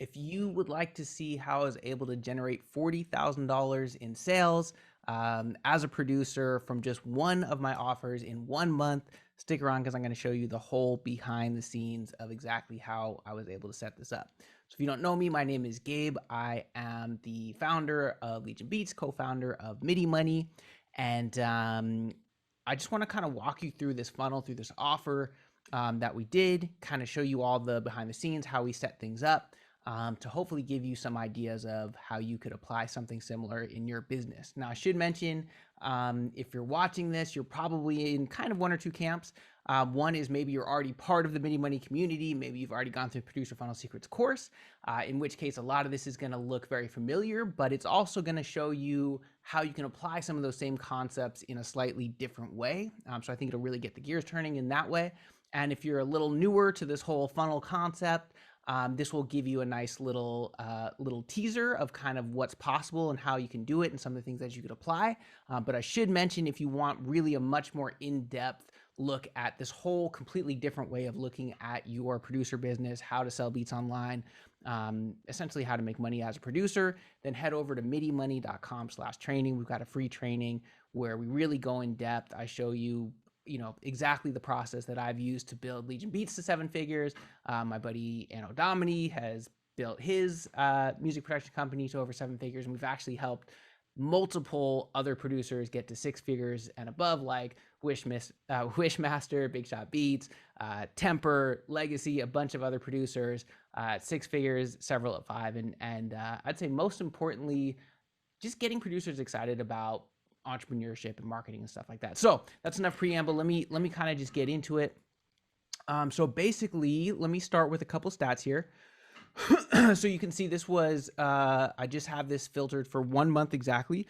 If you would like to see how I was able to generate $40,000 in sales as a producer from just one of my offers in 1 month, stick around because I'm going to show you the whole behind the scenes of exactly how I was able to set this up. So if you don't know me, my name is Gabe. I am the founder of Legion Beats, co-founder of Midi Money, and I just want to kind of walk you through this funnel, through this offer that we did, kind of show you all the behind the scenes, how we set things up, to hopefully give you some ideas of how you could apply something similar in your business. Now, I should mention, if you're watching this, you're probably in kind of one or two camps. One is maybe you're already part of the Midi Money community. Maybe you've already gone through Producer Funnel Secrets course, in which case a lot of this is going to look very familiar, but it's also going to show you how you can apply some of those same concepts in a slightly different way. So I think it'll really get the gears turning in that way. And if you're a little newer to this whole funnel concept, this will give you a nice little teaser of kind of what's possible and how you can do it and some of the things that you could apply. But I should mention, if you want really a much more in-depth look at this whole completely different way of looking at your producer business, how to sell beats online, essentially how to make money as a producer, then head over to midimoney.com/training. We've got a free training where we really go in depth. I show you exactly the process that I've used to build Legion Beats to 7 figures. My buddy Anno Domini has built his music production company to over 7 figures, and we've actually helped multiple other producers get to 6 figures and above, like Wishmaster, Big Shot Beats, Temper, Legacy, a bunch of other producers at 6 figures, several at 5, and I'd say most importantly, just getting producers excited about entrepreneurship and marketing and stuff like that. So that's enough preamble. Let me kind of just get into it. So basically, let me start with a couple stats here. So you can see this was, I just have this filtered for 1 month exactly.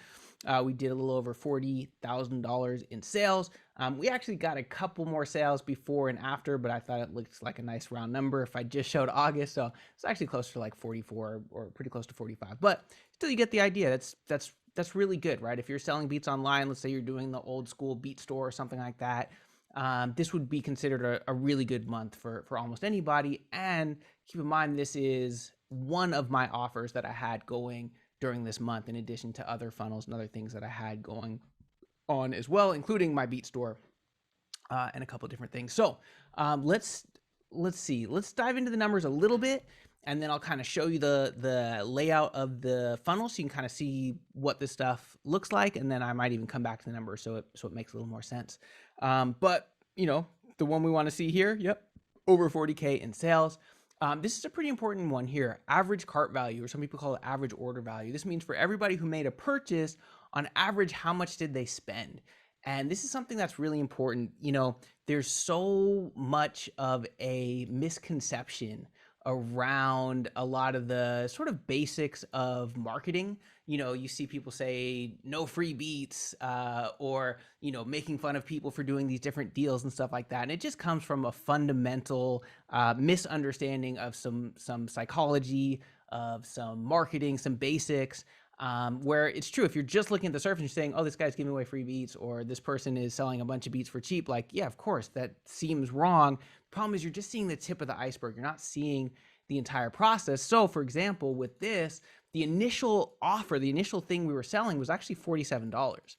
We did a little over $40,000 in sales. We actually got a couple more sales before and after, but I thought it looked like a nice round number if I just showed August. So it's actually closer to like 44 or pretty close to 45, but still you get the idea. That's really good, right? If you're selling beats online, let's say you're doing the old school beat store or something like that, this would be considered a really good month for almost anybody. And keep in mind, this is one of my offers that I had going during this month, in addition to other funnels and other things that I had going on as well, including my beat store and a couple of different things. So let's see. Let's dive into the numbers a little bit, and then I'll kind of show you the layout of the funnel so you can kind of see what this stuff looks like, and then I might even come back to the numbers so it makes a little more sense. But the one we want to see here, yep, over 40K in sales. This is a pretty important one here. Average cart value, or some people call it average order value. This means for everybody who made a purchase, on average, how much did they spend? And this is something that's really important. There's so much of a misconception around a lot of the sort of basics of marketing. You see people say no free beats, or making fun of people for doing these different deals and stuff like that. And it just comes from a fundamental misunderstanding of some psychology, of some marketing, some basics. Where it's true, if you're just looking at the surface and you're saying, oh, this guy's giving away free beats, or this person is selling a bunch of beats for cheap, like, yeah, of course, that seems wrong. The problem is you're just seeing the tip of the iceberg. You're not seeing the entire process. So, for example, with this, the initial offer, the initial thing we were selling was actually $47.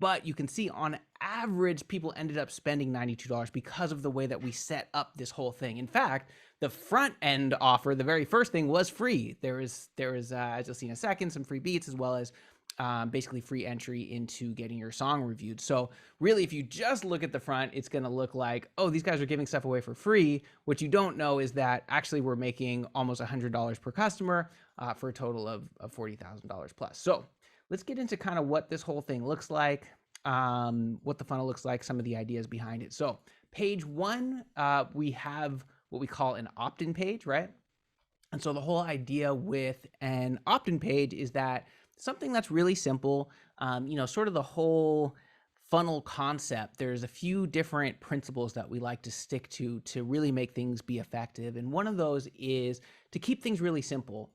But you can see on average, people ended up spending $92 because of the way that we set up this whole thing. In fact, the front end offer, the very first thing, was free. There was as you'll see in a second, some free beats, as well as basically free entry into getting your song reviewed. So really, if you just look at the front, it's going to look like, oh, these guys are giving stuff away for free. What you don't know is that actually we're making almost $100 per customer for a total of $40,000 plus. So let's get into kind of what this whole thing looks like, what the funnel looks like, some of the ideas behind it. So page 1, we have what we call an opt-in page, right? And so the whole idea with an opt-in page is that something that's really simple, sort of the whole funnel concept. There's a few different principles that we like to stick to really make things be effective. And one of those is to keep things really simple.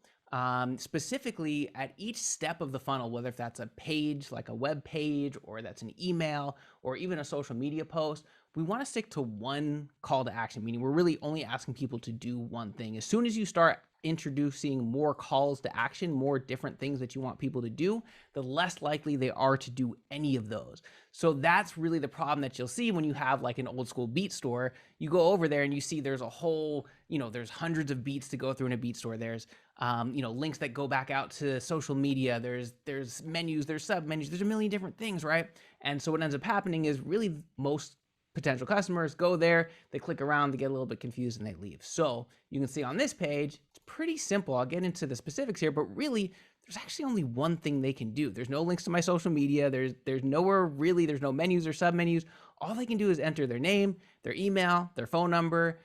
Specifically at each step of the funnel, whether if that's a page, like a web page, or that's an email, or even a social media post, we want to stick to one call to action, meaning we're really only asking people to do one thing. As soon as you start introducing more calls to action, more different things that you want people to do, the less likely they are to do any of those. So that's really the problem that you'll see when you have like an old school beat store. You go over there and you see there's a whole, there's hundreds of beats to go through in a beat store. There's links that go back out to social media. There's menus, there's sub menus, there's a million different things, right? And so what ends up happening is really most potential customers go there, they click around, they get a little bit confused, and they leave. So you can see on this page, it's pretty simple. I'll get into the specifics here, but really, there's actually only one thing they can do. There's no links to my social media. There's nowhere really, there's no menus or sub menus. All they can do is enter their name, their email, their phone number,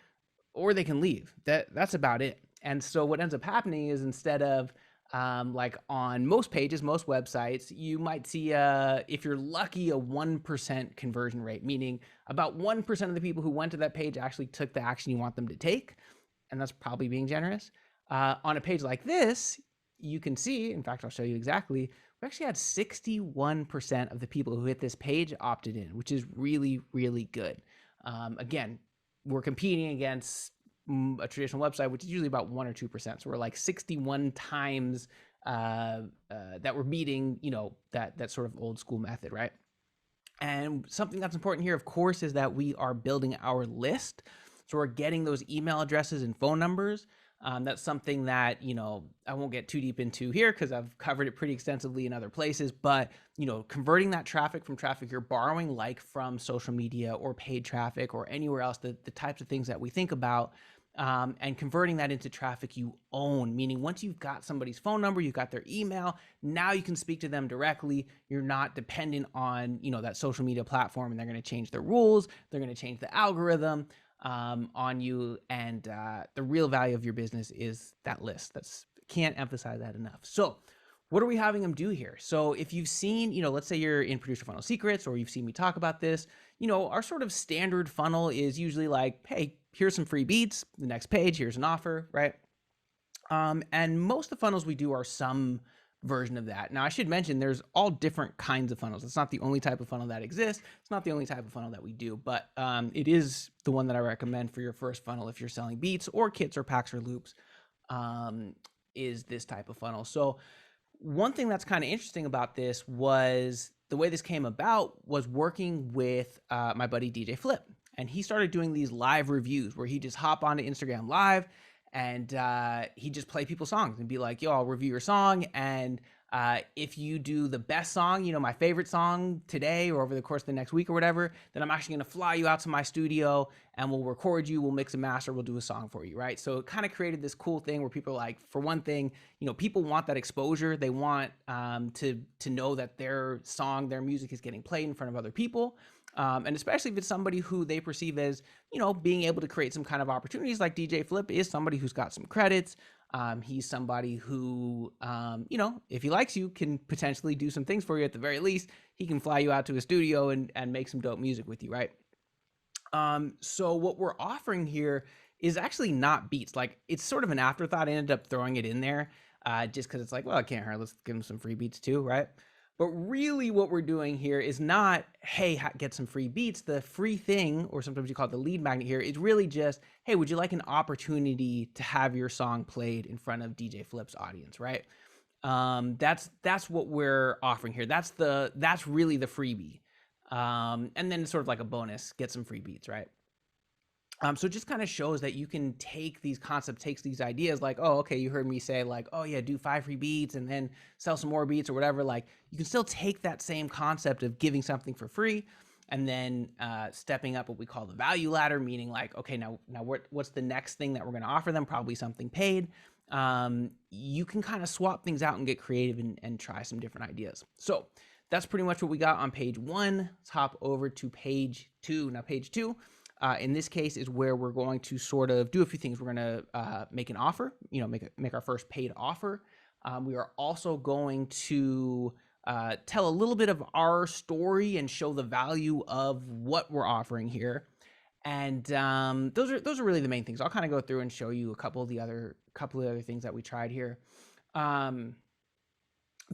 or they can leave. That's about it. And so what ends up happening is instead of like on most pages, most websites, you might see, if you're lucky, a 1% conversion rate, meaning about 1% of the people who went to that page actually took the action you want them to take. And that's probably being generous. On a page like this, you can see, in fact, I'll show you exactly, we actually had 61% of the people who hit this page opted in, which is really, really good. Again, we're competing against a traditional website, which is usually about 1 or 2%. So we're like 61 times that we're beating, that sort of old school method, right? And something that's important here, of course, is that we are building our list. So we're getting those email addresses and phone numbers. That's something that, I won't get too deep into here because I've covered it pretty extensively in other places, but, converting that traffic from traffic you're borrowing, like from social media or paid traffic or anywhere else, the types of things that we think about, and converting that into traffic you own, meaning once you've got somebody's phone number, you've got their email, now you can speak to them directly. You're not dependent on, that social media platform, and they're going to change their rules. They're going to change the algorithm on you. And the real value of your business is that list. Can't emphasize that enough. So what are we having them do here? So if you've seen, let's say you're in Producer Funnel Secrets, or you've seen me talk about this, our sort of standard funnel is usually like, hey, here's some free beats. The next page, here's an offer, right? And most of the funnels we do are some version of that. Now, I should mention there's all different kinds of funnels. It's not the only type of funnel that exists. It's not the only type of funnel that we do, but it is the one that I recommend for your first funnel if you're selling beats or kits or packs or loops, is this type of funnel. So one thing that's kind of interesting about this was the way this came about was working with my buddy DJ Flip. And he started doing these live reviews where he just hop onto Instagram Live and he just play people's songs and be like, yo, I'll review your song. And if you do the best song, my favorite song today or over the course of the next week or whatever, then I'm actually going to fly you out to my studio and we'll record you, we'll mix and master, we'll do a song for you, right? So it kind of created this cool thing where people are like, for one thing, people want that exposure. They want to know that their song, their music is getting played in front of other people. And especially if it's somebody who they perceive as, being able to create some kind of opportunities, like DJ Flip is somebody who's got some credits. He's somebody who, if he likes you, can potentially do some things for you. At the very least, he can fly you out to a studio and make some dope music with you, right? So what we're offering here is actually not beats. Like, it's sort of an afterthought. I ended up throwing it in there just because it's like, well, I can't hurt. Let's give him some free beats too, right? But really what we're doing here is not, hey, get some free beats. The free thing, or sometimes you call it the lead magnet here, is really just, hey, would you like an opportunity to have your song played in front of DJ Flip's audience, right? That's what we're offering here. That's really the freebie. And then it's sort of like a bonus, get some free beats, right? So it just kind of shows that you can take these concepts, takes these ideas like, oh, okay, you heard me say like, oh yeah, do 5 free beats and then sell some more beats or whatever. Like, you can still take that same concept of giving something for free and then stepping up what we call the value ladder, meaning like, okay, now what's the next thing that we're going to offer them? Probably something paid. You can kind of swap things out and get creative and try some different ideas. So that's pretty much what we got on page 1. Let's hop over to page 2. Now, page 2, in this case, is where we're going to sort of do a few things. We're going to make an offer, make our first paid offer. We are also going to tell a little bit of our story and show the value of what we're offering here. And those are really the main things. I'll kind of go through and show you a couple of the other things that we tried here.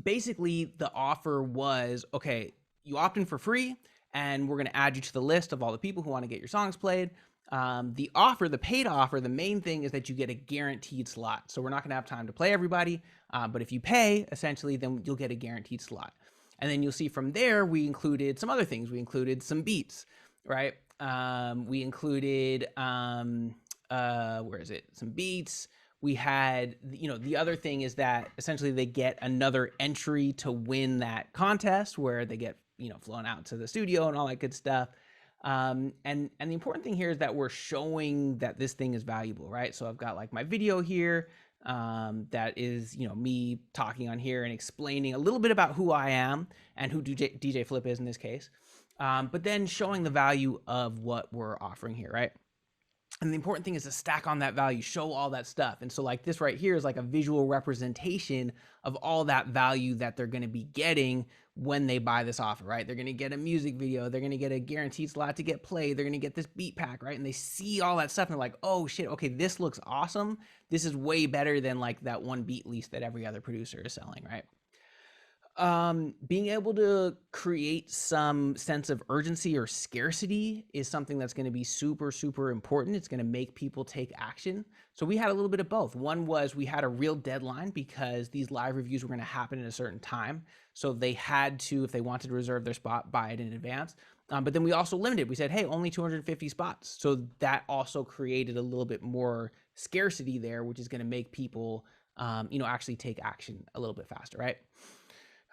Basically, the offer was, okay, you opt in for free, and we're going to add you to the list of all the people who want to get your songs played. The offer, the paid offer, the main thing is that you get a guaranteed slot. So we're not going to have time to play everybody, but if you pay, essentially, then you'll get a guaranteed slot. And then you'll see from there, we included some other things. We included some beats, right? We included, where is it? Some beats. We had, the other thing is that essentially they get another entry to win that contest where they get, flown out to the studio and all that good stuff. And the important thing here is that we're showing that this thing is valuable, right? So I've got like my video here, that is, me talking on here and explaining a little bit about who I am and who DJ Flip is in this case. But then showing the value of what we're offering here, right? And the important thing is to stack on that value, show all that stuff. And so like this right here is like a visual representation of all that value that they're going to be getting when they buy this offer, right? They're going to get a music video. They're going to get a guaranteed slot to get played. They're going to get this beat pack, right? And they see all that stuff and they're like, oh shit, okay, this looks awesome. This is way better than like that one beat lease that every other producer is selling, right? Being able to create some sense of urgency or scarcity is something that's going to be super, super important. It's going to make people take action. So we had a little bit of both. One was we had a real deadline because these live reviews were going to happen at a certain time. So they had to, if they wanted to reserve their spot, buy it in advance. But then we also limited. We said, hey, only 250 spots. So that also created a little bit more scarcity there, which is going to make people, actually take action a little bit faster, right?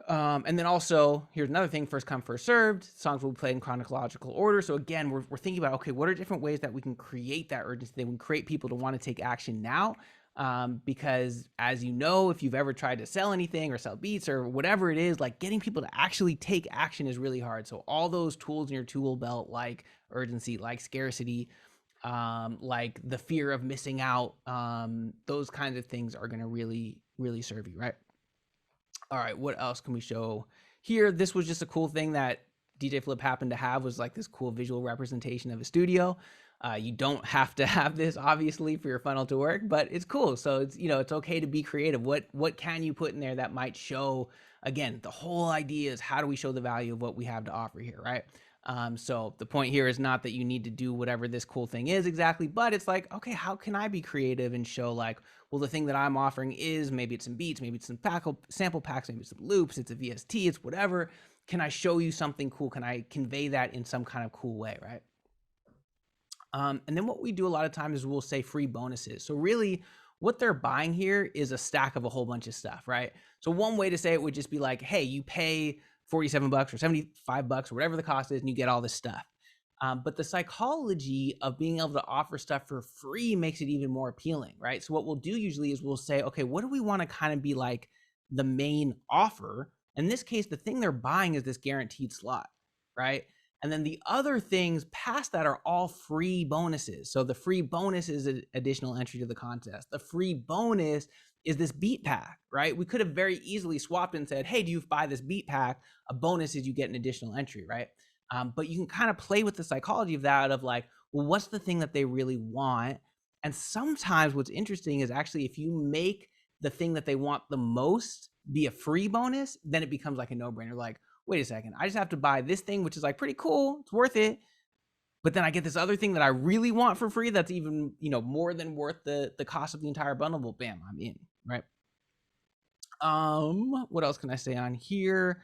And then also, here's another thing, first come, first served. Songs will be played in chronological order. So again, we're thinking about, okay, what are different ways that we can create that urgency, that we can create people to want to take action now? Because as you know, if you've ever tried to sell anything or sell beats or whatever it is, like getting people to actually take action is really hard. So all those tools in your tool belt, like urgency, like scarcity, like the fear of missing out, those kinds of things are going to really, really serve you, right? All right, what else can we show here? This was just a cool thing that DJ Flip happened to have, was like this cool visual representation of a studio. You don't have to have this obviously for your funnel to work, but it's cool. So it's, it's okay to be creative. What can you put in there that might show, again, the whole idea is how do we show the value of what we have to offer here, right? So the point here is not that you need to do whatever this cool thing is exactly, but it's like, okay, how can I be creative and show like, well, the thing that I'm offering is maybe it's some beats, maybe it's some sample packs, maybe it's some loops, it's a VST, it's whatever. Can I show you something cool? Can I convey that in some kind of cool way, right? And then what we do a lot of times is we'll say free bonuses. So really what they're buying here is a stack of a whole bunch of stuff, right? So one way to say it would just be like, hey, you pay $47 or $75 or whatever the cost is, and you get all this stuff. But the psychology of being able to offer stuff for free makes it even more appealing, right? So what we'll do usually is we'll say, okay, what do we want to kind of be like the main offer? In this case, the thing they're buying is this guaranteed slot, right? And then the other things past that are all free bonuses. So the free bonus is an additional entry to the contest. The free bonus is this beat pack, right? We could have very easily swapped and said, hey, do you buy this beat pack? A bonus is you get an additional entry, right? But you can kind of play with the psychology of that, of like, well, what's the thing that they really want? And sometimes what's interesting is actually if you make the thing that they want the most be a free bonus, then it becomes like a no-brainer. Like, wait a second, I just have to buy this thing, which is like pretty cool, it's worth it. But then I get this other thing that I really want for free that's even, more than worth the cost of the entire bundle. Well, bam, I'm in, right? What else can I say on here?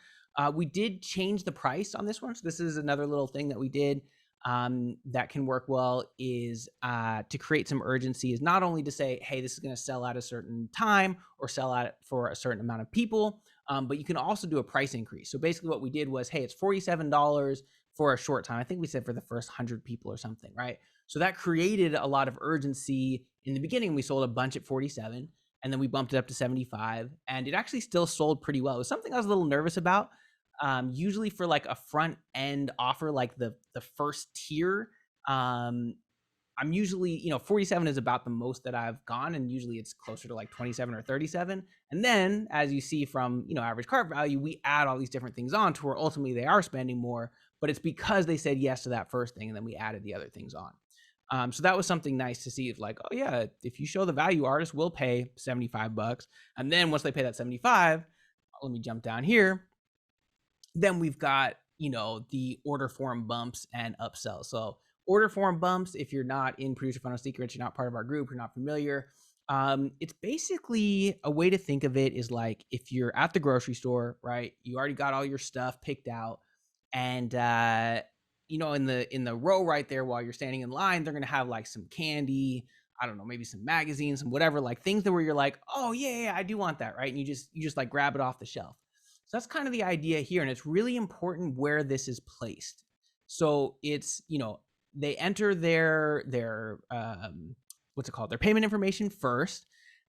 We did change the price on this one. So this is another little thing that we did that can work well, is to create some urgency, is not only to say, hey, this is going to sell at a certain time or sell out for a certain amount of people, but you can also do a price increase. So basically what we did was, hey, it's $47 for a short time. I think we said for the first 100 people or something, right? So that created a lot of urgency. In the beginning, we sold a bunch at 47, and then we bumped it up to 75, and it actually still sold pretty well. It was something I was a little nervous about. Usually for like a front end offer, like the first tier, I'm usually, 47 is about the most that I've gone, and usually it's closer to like 27 or 37. And then as you see from, average cart value, we add all these different things on to where ultimately they are spending more, but it's because they said yes to that first thing, and then we added the other things on. So that was something nice to see, of like, oh yeah, if you show the value, artists will pay $75. And then once they pay that 75, let me jump down here. Then we've got the order form bumps and upsells. So order form bumps, if you're not in Producer Funnel Secrets, you're not part of our group, you're not familiar. It's basically a way to think of it is like if you're at the grocery store, right? You already got all your stuff picked out, and in the row right there while you're standing in line, they're gonna have like some candy, I don't know, maybe some magazines, some whatever, like things that where you're like, oh yeah, I do want that, right? And you just like grab it off the shelf. So that's kind of the idea here, and it's really important where this is placed. So it's they enter their what's it called, their payment information first,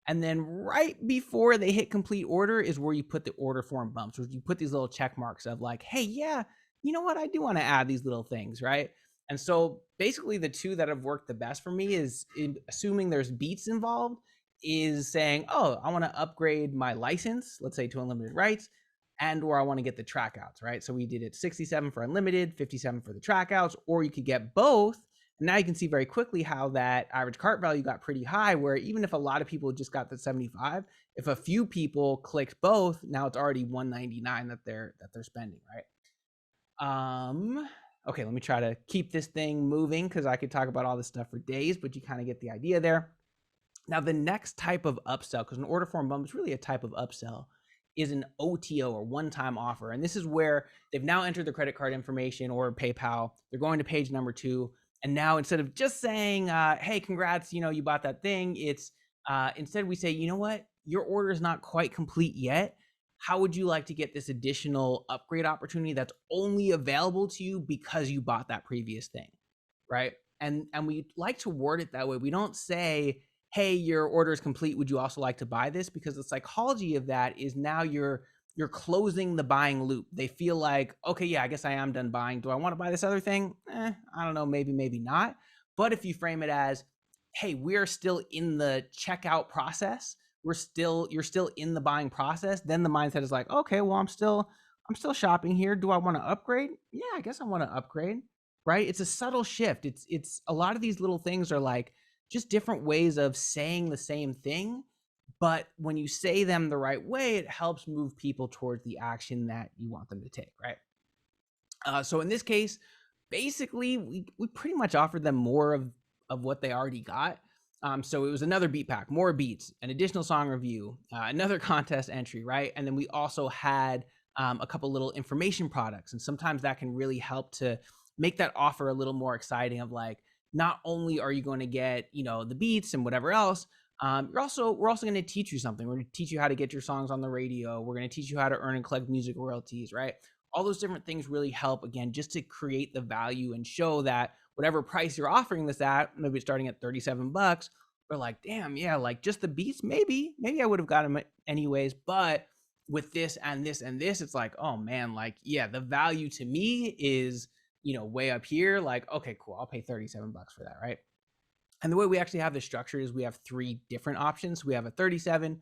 and then right before they hit complete order is where you put the order form bumps, where you put these little check marks of like, hey, yeah, you know what, I do want to add these little things, right? And so basically the two that have worked the best for me is, assuming there's beats involved, is saying, oh, I want to upgrade my license, let's say to unlimited rights, and or I want to get the track outs, right? So we did it 67 for unlimited, 57 for the track outs, or you could get both. And now you can see very quickly how that average cart value got pretty high, where even if a lot of people just got the 75, if a few people clicked both, now it's already 199 that they're spending, right? Okay, let me try to keep this thing moving because I could talk about all this stuff for days, but you kind of get the idea there. Now, the next type of upsell, because an order form bump is really a type of upsell, is an OTO, or one-time offer. And this is where they've now entered the credit card information or PayPal. They're going to page number 2. And now instead of just saying, hey, congrats, you bought that thing, it's instead we say, you know what, your order is not quite complete yet. How would you like to get this additional upgrade opportunity that's only available to you because you bought that previous thing, right? And we like to word it that way. We don't say, hey, your order is complete, would you also like to buy this? Because the psychology of that is now you're closing the buying loop. They feel like, okay, yeah, I guess I am done buying. Do I want to buy this other thing? I don't know, maybe not. But if you frame it as, hey, we're still in the checkout process, you're still in the buying process, then the mindset is like, okay, well, I'm still shopping here. Do I want to upgrade? Yeah, I guess I want to upgrade, right? It's a subtle shift. It's a lot of these little things are like just different ways of saying the same thing, but when you say them the right way, it helps move people towards the action that you want them to take, right? So in this case, basically, we pretty much offered them more of what they already got. So it was another beat pack, more beats, an additional song review, another contest entry, right? And then we also had a couple little information products, and sometimes that can really help to make that offer a little more exciting. Of like, not only are you going to get the beats and whatever else, we're also going to teach you something. We're going to teach you how to get your songs on the radio. We're going to teach you how to earn and collect music royalties, right? All those different things really help, again, just to create the value and show that whatever price you're offering this at, maybe it's starting at $37, we're like, damn, yeah, like just the beats, maybe I would have got them anyways, but with this and this and this, it's like, oh man, like, yeah, the value to me is, way up here. Like, okay, cool, I'll pay $37 for that, right? And the way we actually have this structured is we have 3 different options. We have a 37,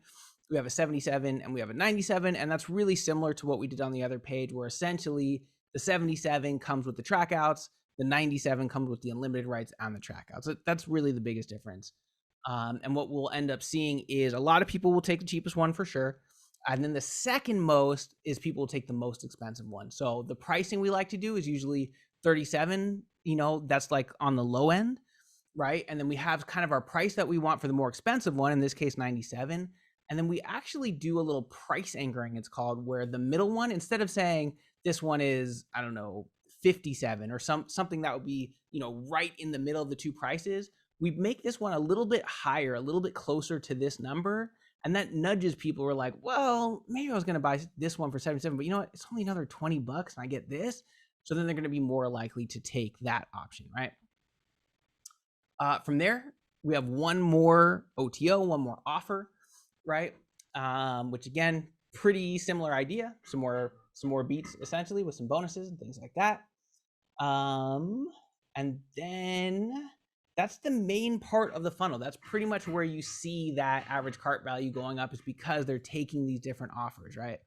we have a 77, and we have a 97. And that's really similar to what we did on the other page, where essentially the 77 comes with the track outs, the 97 comes with the unlimited rights and the track outs. So that's really the biggest difference. And what we'll end up seeing is a lot of people will take the cheapest one for sure. And then the second most is people will take the most expensive one. So the pricing we like to do is usually 37, that's like on the low end, right? And then we have kind of our price that we want for the more expensive one, in this case 97. And then we actually do a little price anchoring, it's called, where the middle one, instead of saying this one is, I don't know, 57 or something that would be, right in the middle of the two prices, we make this one a little bit higher, a little bit closer to this number. And that nudges people who are like, well, maybe I was going to buy this one for 77, but you know what? It's only another $20 and I get this. So then they're going to be more likely to take that option, right? From there, we have one more OTO, one more offer, right? Which again, pretty similar idea. Some more beats essentially with some bonuses and things like that. And then that's the main part of the funnel. That's pretty much where you see that average cart value going up, is because they're taking these different offers, right?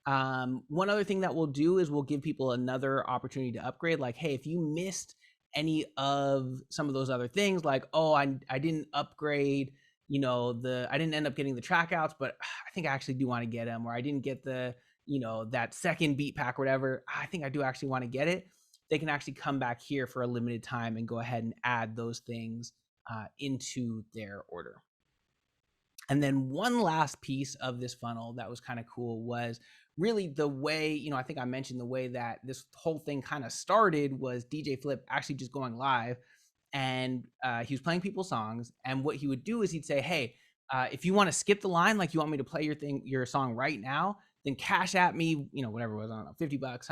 One other thing that we'll do is we'll give people another opportunity to upgrade. Like, hey, if you missed any of some of those other things, like, oh, I didn't upgrade, I didn't end up getting the track outs, but I think I actually do want to get them, or I didn't get the, that second beat pack or whatever, I think I do actually want to get it. They can actually come back here for a limited time and go ahead and add those things into their order. And then one last piece of this funnel that was kind of cool was really the way, I think I mentioned the way that this whole thing kind of started was DJ Flip actually just going live, and he was playing people's songs. And what he would do is he'd say, hey, if you want to skip the line, like you want me to play your song right now, then cash at me, whatever it was, I don't know, $50,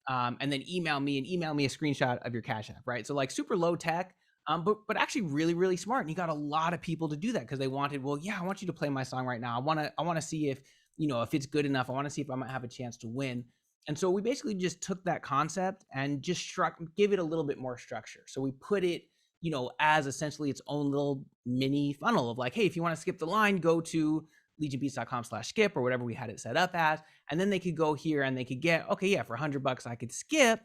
$100, and then email me a screenshot of your Cash App, right? So like super low tech, but actually really, really smart. And he got a lot of people to do that because they wanted, well, yeah, I want you to play my song right now. I want to see if, if it's good enough. I want to see if I might have a chance to win. And so we basically just took that concept and just give it a little bit more structure. So we put it, as essentially its own little mini funnel of like, hey, if you want to skip the line, go to legionbeats.com/skip or whatever we had it set up as. And then they could go here and they could get, okay, yeah, for $100 I could skip.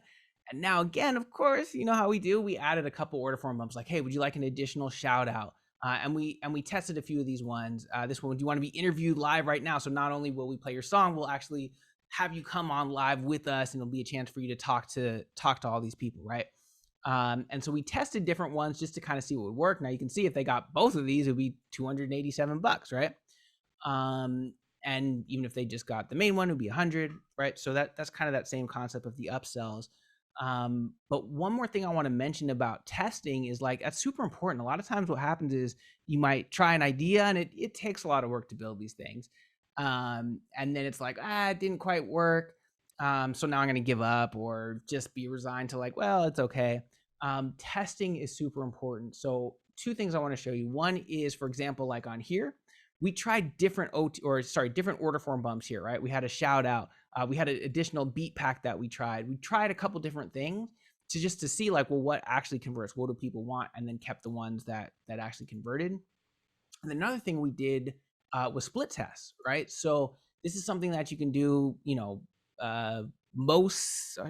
And now again, of course, you know how we do, we added a couple order form bumps like, hey, would you like an additional shout out? And we tested a few of these ones. This one, do you want to be interviewed live right now? So not only will we play your song, we'll actually have you come on live with us, and it'll be a chance for you to talk to all these people, right? And so we tested different ones just to kind of see what would work. Now you can see if they got both of these, it would be $287, right? And even if they just got the main one, it would be 100, right? So that's kind of that same concept of the upsells. But one more thing I want to mention about testing is like, that's super important. A lot of times what happens is you might try an idea and it takes a lot of work to build these things. And then it's like, it didn't quite work. So now I'm going to give up or just be resigned to like, well, it's okay. Testing is super important. So two things I want to show you. One is, for example, like on here, we tried different order form bumps here, right? We had a shout out. We had an additional beat pack that we tried. We tried a couple different things to see like, well, what actually converts? What do people want? And then kept the ones that actually converted. And another thing we did was split tests, right? So this is something that you can do, I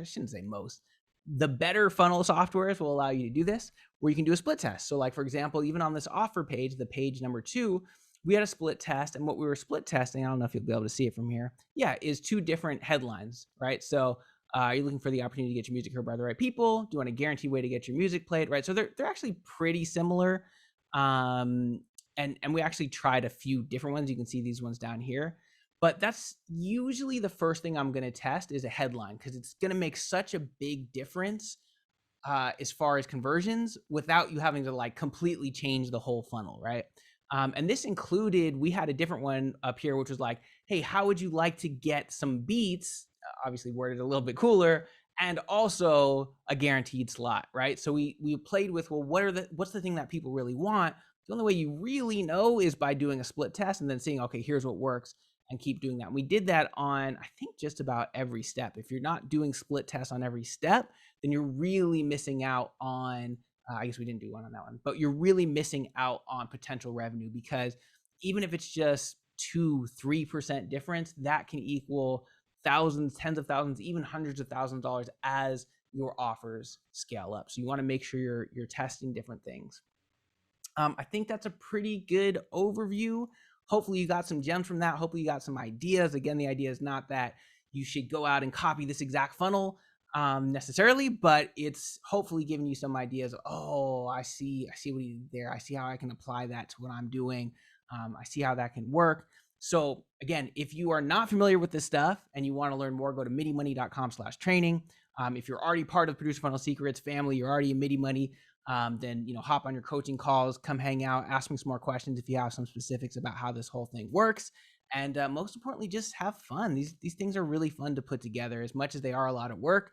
shouldn't say most, the better funnel softwares will allow you to do this, where you can do a split test. So like, for example, even on this offer page, the page number 2, we had a split test, and what we were split testing, I don't know if you'll be able to see it from here, is 2 different headlines, right? So are you looking for the opportunity to get your music heard by the right people? Do you want a guaranteed way to get your music played, right? So they're actually pretty similar. And we actually tried a few different ones. You can see these ones down here. But that's usually the first thing I'm going to test is a headline, because it's going to make such a big difference as far as conversions without you having to like completely change the whole funnel, right? And this included, we had a different one up here, which was like, hey, how would you like to get some beats? Obviously worded a little bit cooler, and also a guaranteed slot, right? So we played with, well, what's the thing that people really want? The only way you really know is by doing a split test and then seeing, okay, here's what works, and keep doing that. And we did that on, I think, just about every step. If you're not doing split tests on every step, then you're really missing out on, I guess we didn't do one on that one, but you're really missing out on potential revenue, because even if it's just 2-3% difference, that can equal thousands, tens of thousands, even hundreds of thousands of dollars as your offers scale up. So you want to make sure you're testing different things. I think that's a pretty good overview. Hopefully you got some gems from that. Hopefully you got some ideas. Again, the idea is not that you should go out and copy this exact funnel necessarily, but it's hopefully giving you some ideas. Oh, I see what he did there. I see how I can apply that to what I'm doing. I see how that can work. So again, if you are not familiar with this stuff and you want to learn more, go to midimoney.com/training. If you're already part of Producer Funnel Secrets family, you're already in Midi Money, then hop on your coaching calls, come hang out, ask me some more questions if you have some specifics about how this whole thing works. And most importantly, just have fun. These things are really fun to put together, as much as they are a lot of work.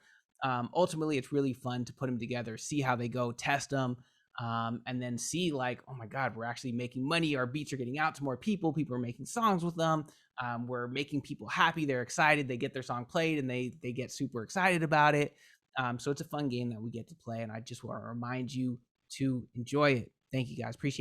Ultimately, it's really fun to put them together, see how they go, test them, and then see like, oh my God, we're actually making money. Our beats are getting out to more people. People are making songs with them. We're making people happy. They're excited. They get their song played and they get super excited about it. So it's a fun game that we get to play. And I just want to remind you to enjoy it. Thank you guys. Appreciate it.